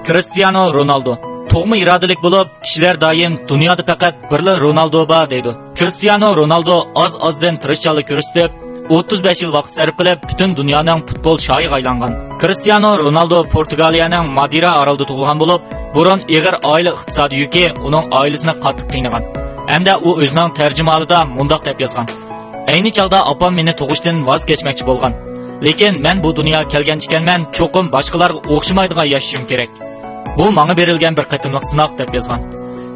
Cristiano Ronaldo. To'g'mi irodalik bo'lib, kishilar doim dunyoda faqat birla Ronaldo bor deydi. Cristiano Ronaldo oz-ozdan tirishchilik ko'rsatib, 35 yil vaqt sarf qilib, butun dunyoning futbol shoyiga aylangan. Cristiano Ronaldo Portugaliyaning Madira orolida tug'ilgan bo'lib, burun ig'ir oila iqtisodiy yuki uning oilasini qattiq qiynagan. Hamda u o'zining tarjimonida mundoq deb yozgan: "Ayni chog'da opam meni tug'ishdan voz kechmoqchi bo'lgan. Lekin men bu dunyoga kelgan ekanman, cho'qim boshqalarga o'xshamaydigan yashashim kerak. Bu menga berilgan bir qatimliq sinoq" deb yozgan.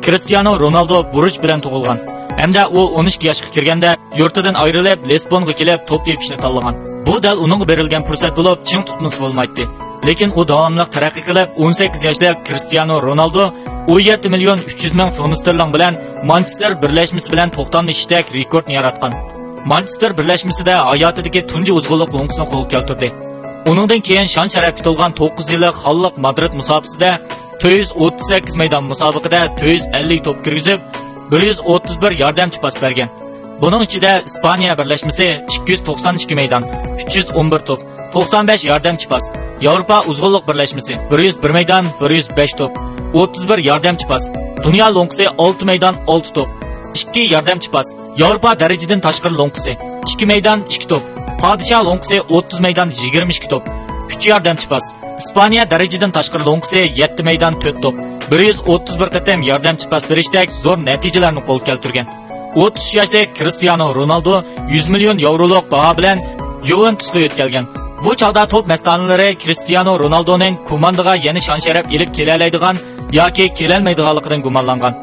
Cristiano Ronaldo Buruj bilan tug'ilgan. Hamda u 12 yoshga kirganda yurtidan ayrilib, Lisbonga kelib to'p tepishni tanlagan. Bu dal uningga berilgan fursat bo'lib, ching tutmasi bo'lmaydi. Lekin u davomli taraqqiy qilib, 18 yoshda Cristiano Ronaldo 17 million 300 ming funt sterling bilan Manchester birlashmasi bilan to'xtamli ishdak rekordni yaratgan. Manchester birlashmasida hayotidagi tunji uzg'unlik lo'ngisini qo'lga keltirdi. Uningdan keyin shon sharafga to'lgan 9 yillik Xalliq Madrid musobaqasida 438 maydon musobaqada 450 to'p kirgizib, 131 yordamchi pas bergan. Buning ichida Ispaniya birlashmasi 292 maydon, 311 to'p, 95 yordamchi pas, Yevropa uzg'unlik birlashmasi 101 maydon, 105 to'p, 31 yordamchi pas, Dunyo lo'nqisi 6 maydon, 6 to'p, 2 yordamchi pas, Yevropa darajadan tashqari lo'nqisi 2 maydon, 2 to'p, Podshoh lo'nqisi 30 maydon, 22 to'p, 3 yordamchi pas, Ispaniya darajadan tashqari lo'nqisi 7 maydon, 4 to'p, 131 qatam yordamchi pas berishdek zo'r natijalarni qo'lga keltirgan. 30 yoshli Cristiano Ronaldo 100 million yevroluk baho bilan Juventusga o'tkalgan. Bu chog'da top mastonlari Cristiano Ronaldoning komandaga yana shon-sharaf elib kela oladigan yoki kela olmaydiganligidan gumonlangan.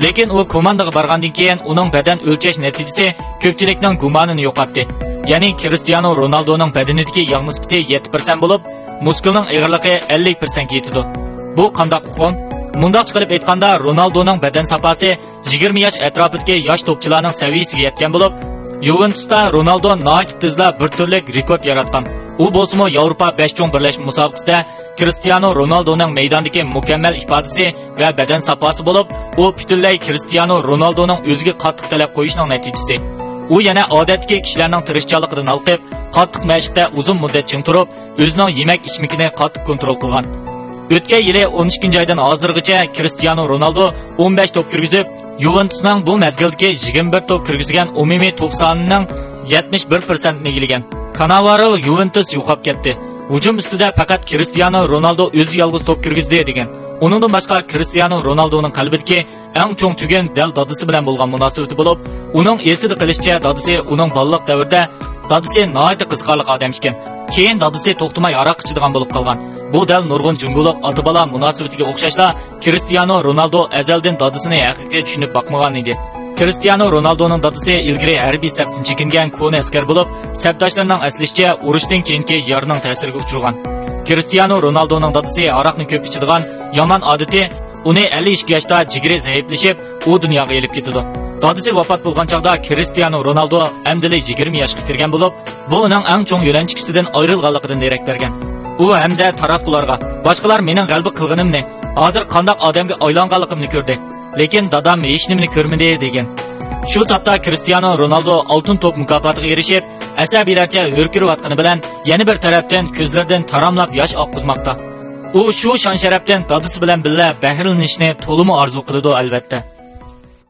Lekin u komandaga borgandan keyin uning badan o'lchash natijasi ko'pchilikning gumonini yo'qotdi. Ya'ni Cristiano Ronaldoning badanidagi yog' nisbati 7% bo'lib, muskulning ig'irligi 50% ga yetadi. Bu qanday qon? Mundaq chiqarib aytganda, Ronaldoning badan safasi 20 yosh atrofidagi yosh to'pchilarning saviyasiga yetgan bo'lib, Juventusda Ronaldo nihoyat tezda bir turlik rekord yaratgan. U bo'lsa-mu Yevropa 5 cho'ng birlashma musobaqasida Cristiano Ronaldoning maydondagi mukammal ifodasi va badan safasi bo'lib, u butunlay Cristiano Ronaldoning o'ziga qattiq talab qo'yishining natijasi. U yana odatdagi kishilarning tirishchiligidan olqib, qattiq mashqda uzun muddat ching turib, o'zining yemak-ichmakini qattiq kontrol qilgan. O'tgan yili 12-oydan hozirgacha Cristiano Ronaldo 15 to'p kirgizib, Juventusning bu mezgildagi 21 to'p kirgizgan umumiy to'p sonining 71% ni egallagan. Cannavaro Juventus yo'qolib ketdi. Hujum ustida faqat Cristiano Ronaldo o'zi yolg'iz to'p kirgizdi degan. Uningdan boshqa Cristiano Ronaldoning qalbidagi eng cho'ng tugan dal dadisi bilan bo'lgan munosabati bo'lib, uning esida qilishicha dadisi uning balliq davrida dadisi nihoyat qiziqarli odam ekan. Keyin dadisi to'xtamay aroq ichadigan bo'lib qolgan. Bu dal nurg'un junguliq ota-bola munosabatiga o'xshashla Cristiano Ronaldo azaldan dadisini haqiqiy tushunib boqmagan edi. Cristiano Ronaldoning dadisi ilgari harbiy safdan chekingan koni askar bo'lib, sabdoshlarining aslishicha urushdan keyingi yarning ta'siriga uchragan. Cristiano Ronaldoning dadisi aroqni ko'p ichadigan yomon odati uni 52 yoshda jigri zaiflashib, u dunyoga elib ketdi. Dadisi vafot bo'lgan chaqda Cristiano Ronaldo amdili 20 yoshga kirgan bo'lib, bu uning eng cho'ng yo'lanchisidan ayrilganligidan darak bergan. U hamda tarafqularga boshqalar mening g'albi qilganimni, hozir qanday odamga aylanganligimni ko'rdi, lekin dadam hech nimani ko'rmadi degan. Shu topda Cristiano Ronaldo oltin to'p mukofotiga erishib, asabiylarcha hurkirayotgani bilan yana bir tarafdan ko'zlaridan taramlab yosh oqqizmoqda. U shu shon sharafdan dadisi bilan birga bahrilanishni to'limi orzu qiladi albatta.